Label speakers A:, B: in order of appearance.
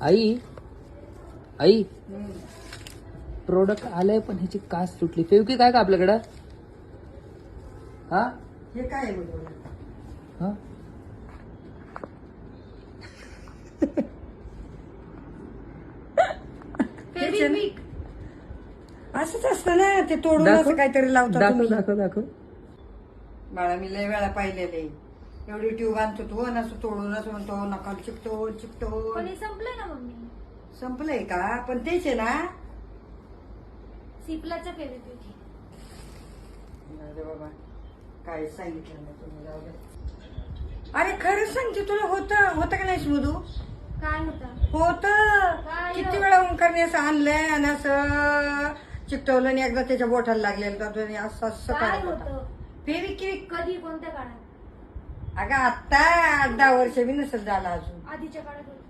A: I I product आलंय पण ह्याची कास सुटली. फेवकी काय का आपल्याकडं? हा
B: हे काय आहे बघ
A: हा
C: फेविक्विक.
B: असंच असतं ना ते तोडून
A: दाखव.
B: असं काहीतरी लावतात
A: दाखव
B: तुम्ही.
A: दाखव दाखव.
B: बाळा मी लय वेळा पाहिलेले एवढी ट्यूब आणतो तू आणि असं तोडून असं म्हणतो नका चिकटो चिकटो.
C: पण हे संपलंय ना मम्मी.
B: संपलंय का? पण तेच आहे ना.
C: सिपलाचं फेविक्विक.
B: नाही रे बाबा काय सांगितलं ना तुम्ही जाऊ दे. अरे खरंच सांगते तुला होतं का नाही स्मृदू?
C: काय होता?
B: होत
C: काय?
B: किती वेळा ओंकारने असं आणलंय आणि असं चिकटवलं आणि एकदा त्याच्या बोटाला लागलेलं तर आणि असं असं
C: काय
B: काढत होता.
C: होतं?
B: फेविक्विक.
C: कधी कोणत्या काळात?
B: अगं आता 8-10 वर्ष बी नसेल झाला अजून.
C: आधीच्या काळात होतं.